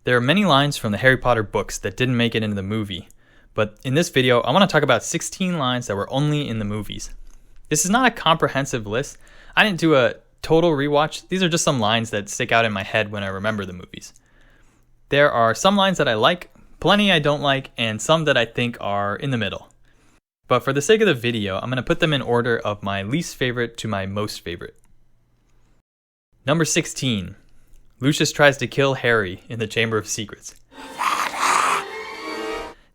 There are many lines from the Harry Potter books that didn't make it into the movie, but in this video, I want to talk about 16 lines that were only in the movies. This is not a comprehensive list. I didn't do a total rewatch. These are just some lines that stick out in my head when I remember the movies. There are some lines that I like, plenty I don't like, and some that I think are in the middle. But for the sake of the video, I'm going to put them in order of my least favorite to my most favorite. Number 16. Lucius tries to kill Harry in the Chamber of Secrets.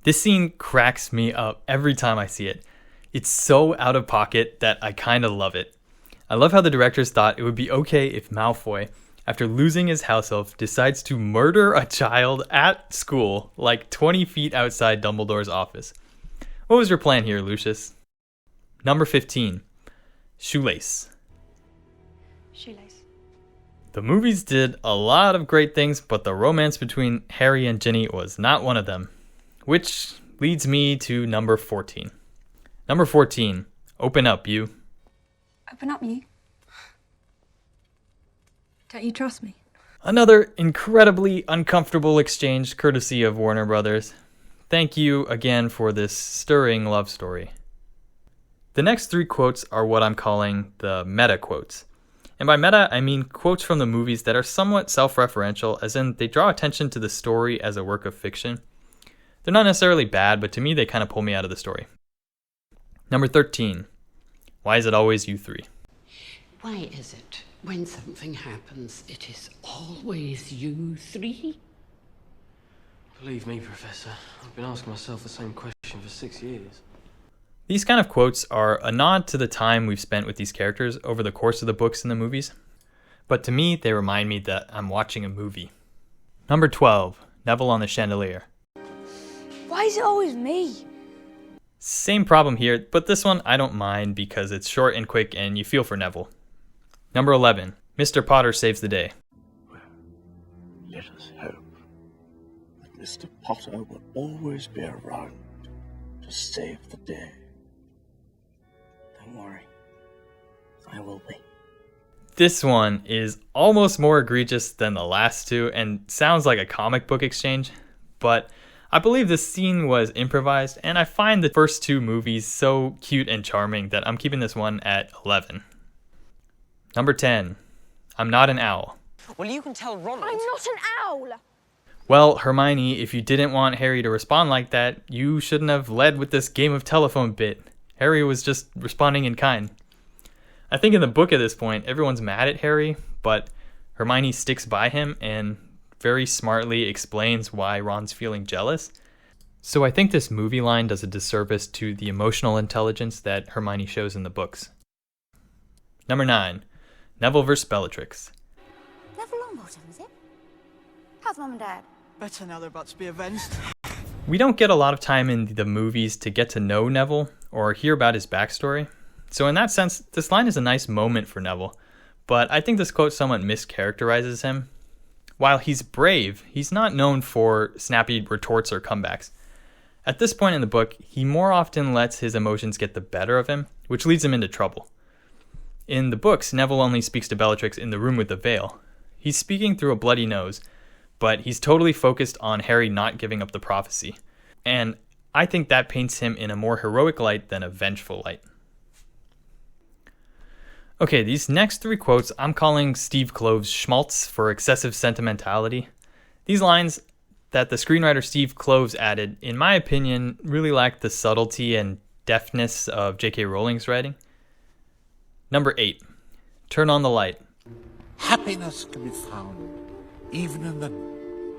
This scene cracks me up every time I see it. It's so out of pocket that I kind of love it. I love how the directors thought it would be okay if Malfoy, after losing his house elf, decides to murder a child at school, like 20 feet outside Dumbledore's office. What was your plan here, Lucius? Number 15. Shoelace. Shoelace. The movies did a lot of great things, but the romance between Harry and Ginny was not one of them. Which leads me to number 14. Number 14. Open up, you. Open up, you. Don't you trust me? Another incredibly uncomfortable exchange courtesy of Warner Brothers. Thank you again for this stirring love story. The next three quotes are what I'm calling the meta quotes. And by meta, I mean quotes from the movies that are somewhat self-referential, as in they draw attention to the story as a work of fiction. They're not necessarily bad, but to me they kind of pull me out of the story. Number 13. Why is it always you three? Why is it when something happens, it is always you three? Believe me, Professor, I've been asking myself the same question for 6 years. These kind of quotes are a nod to the time we've spent with these characters over the course of the books and the movies. But to me, they remind me that I'm watching a movie. Number 12. Neville on the chandelier. Why is it always me? Same problem here, but this one I don't mind because it's short and quick and you feel for Neville. Number 11. Mr. Potter saves the day. Well, let us hope that Mr. Potter will always be around to save the day. Don't worry, I will be. This one is almost more egregious than the last two and sounds like a comic book exchange, but I believe this scene was improvised, and I find the first two movies so cute and charming that I'm keeping this one at 11. Number 10. I'm not an owl. Well, you can tell Ronald. I'm not an owl! Well, Hermione, if you didn't want Harry to respond like that, you shouldn't have led with this game of telephone bit. Harry was just responding in kind. I think in the book at this point, everyone's mad at Harry, but Hermione sticks by him and very smartly explains why Ron's feeling jealous. So I think this movie line does a disservice to the emotional intelligence that Hermione shows in the books. Number 9. Neville vs. Bellatrix. Neville Longbottom, is it? How's Mum and Dad? Better now they're about to be avenged. We don't get a lot of time in the movies to get to know Neville or hear about his backstory. So in that sense, this line is a nice moment for Neville, but I think this quote somewhat mischaracterizes him. While he's brave, he's not known for snappy retorts or comebacks. At this point in the book, he more often lets his emotions get the better of him, which leads him into trouble. In the books, Neville only speaks to Bellatrix in the room with the veil. He's speaking through a bloody nose, but he's totally focused on Harry not giving up the prophecy. And I think that paints him in a more heroic light than a vengeful light. Okay, these next three quotes I'm calling Steve Kloves schmaltz for excessive sentimentality. These lines that the screenwriter Steve Kloves added, in my opinion, really lack the subtlety and deftness of J.K. Rowling's writing. Number 8. Turn on the light. Happiness can be found even in the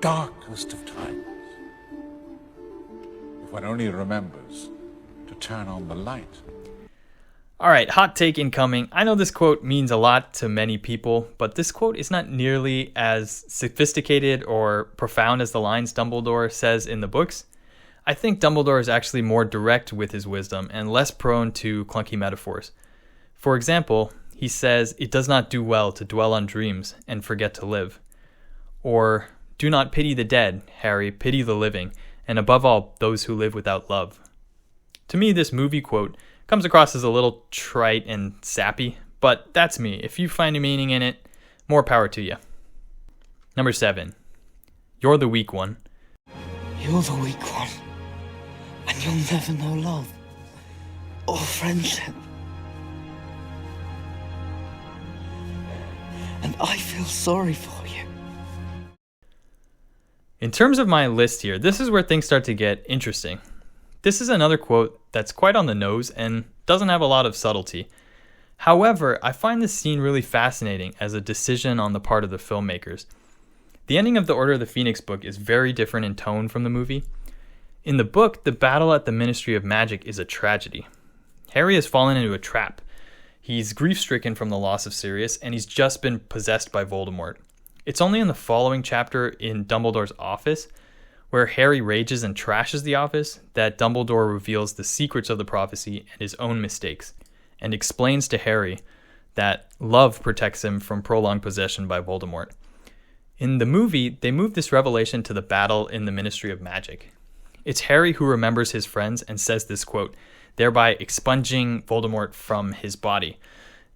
darkest of times, if one only remembers to turn on the light. Alright, hot take incoming. I know this quote means a lot to many people, but this quote is not nearly as sophisticated or profound as the lines Dumbledore says in the books. I think Dumbledore is actually more direct with his wisdom and less prone to clunky metaphors. For example, he says, "It does not do well to dwell on dreams and forget to live." Or, "Do not pity the dead, Harry, pity the living, and above all, those who live without love." To me, this movie quote comes across as a little trite and sappy, but that's me. If you find a meaning in it, more power to you. Number 7. You're the weak one. You're the weak one, and you'll never know love or friendship. And I feel sorry for you. In terms of my list here, this is where things start to get interesting. This is another quote that's quite on the nose and doesn't have a lot of subtlety. However, I find this scene really fascinating as a decision on the part of the filmmakers. The ending of the Order of the Phoenix book is very different in tone from the movie. In the book, the battle at the Ministry of Magic is a tragedy. Harry has fallen into a trap. He's grief-stricken from the loss of Sirius, and he's just been possessed by Voldemort. It's only in the following chapter in Dumbledore's office, where Harry rages and trashes the office, that Dumbledore reveals the secrets of the prophecy and his own mistakes, and explains to Harry that love protects him from prolonged possession by Voldemort. In the movie, they move this revelation to the battle in the Ministry of Magic. It's Harry who remembers his friends and says this quote, thereby expunging Voldemort from his body.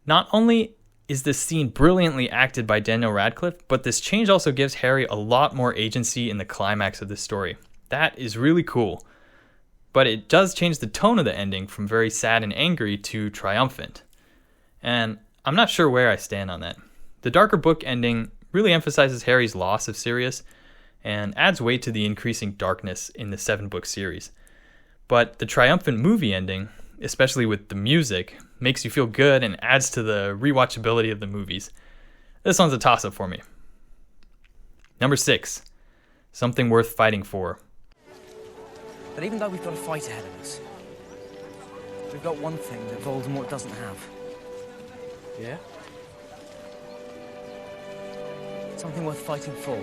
Not only is this scene brilliantly acted by Daniel Radcliffe, but this change also gives Harry a lot more agency in the climax of the story. That is really cool. But it does change the tone of the ending from very sad and angry to triumphant. And I'm not sure where I stand on that. The darker book ending really emphasizes Harry's loss of Sirius and adds weight to the increasing darkness in the 7-book series. But the triumphant movie ending, especially with the music, makes you feel good and adds to the rewatchability of the movies. This one's a toss-up for me. Number 6, something worth fighting for. But even though we've got a fight ahead of us, we've got one thing that Voldemort doesn't have. Yeah? Something worth fighting for.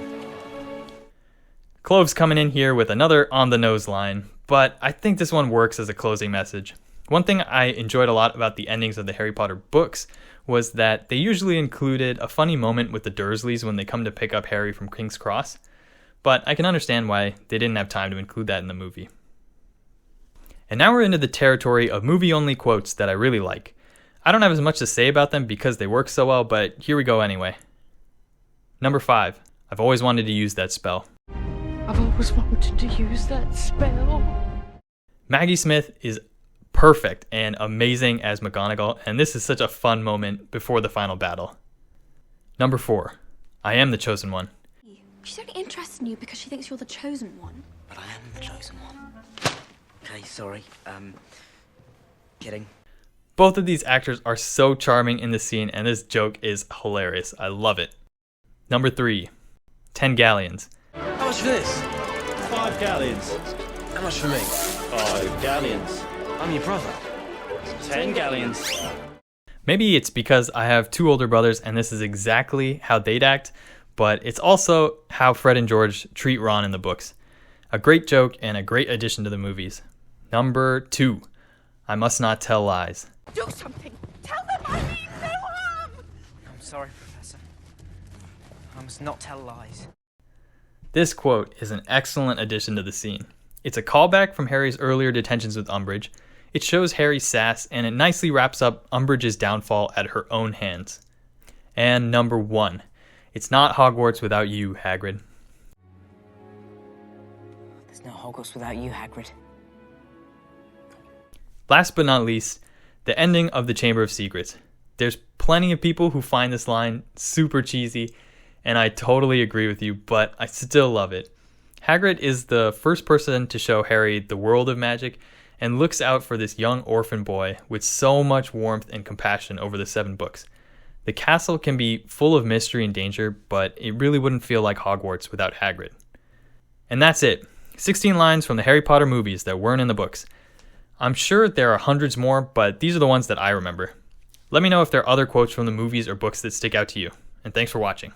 Cloves coming in here with another on-the-nose line, but I think this one works as a closing message. One thing I enjoyed a lot about the endings of the Harry Potter books was that they usually included a funny moment with the Dursleys when they come to pick up Harry from King's Cross, but I can understand why they didn't have time to include that in the movie. And now we're into the territory of movie-only quotes that I really like. I don't have as much to say about them because they work so well, but here we go anyway. Number 5, I've always wanted to use that spell. I've always wanted to use that spell. Maggie Smith is perfect and amazing as McGonagall, and this is such a fun moment before the final battle. Number 4, I am the chosen one. She's only interested in you because she thinks you're the chosen one. But I am the chosen one. Okay, sorry. Kidding. Both of these actors are so charming in this scene, and this joke is hilarious. I love it. Number 3, 10 galleons. How much for this? 5 galleons. How much for me? 5 galleons. I'm your brother. 10 galleons. Maybe it's because I have 2 older brothers and this is exactly how they'd act, but it's also how Fred and George treat Ron in the books. A great joke and a great addition to the movies. Number 2, I must not tell lies. Do something! Tell them I mean no harm! I'm sorry, Professor. I must not tell lies. This quote is an excellent addition to the scene. It's a callback from Harry's earlier detentions with Umbridge. It shows Harry's sass, and it nicely wraps up Umbridge's downfall at her own hands. And number 1, it's not Hogwarts without you, Hagrid. There's no Hogwarts without you, Hagrid. Last but not least, the ending of the Chamber of Secrets. There's plenty of people who find this line super cheesy, and I totally agree with you, but I still love it. Hagrid is the first person to show Harry the world of magic and looks out for this young orphan boy with so much warmth and compassion over the 7 books. The castle can be full of mystery and danger, but it really wouldn't feel like Hogwarts without Hagrid. And that's it. 16 lines from the Harry Potter movies that weren't in the books. I'm sure there are hundreds more, but these are the ones that I remember. Let me know if there are other quotes from the movies or books that stick out to you. And thanks for watching.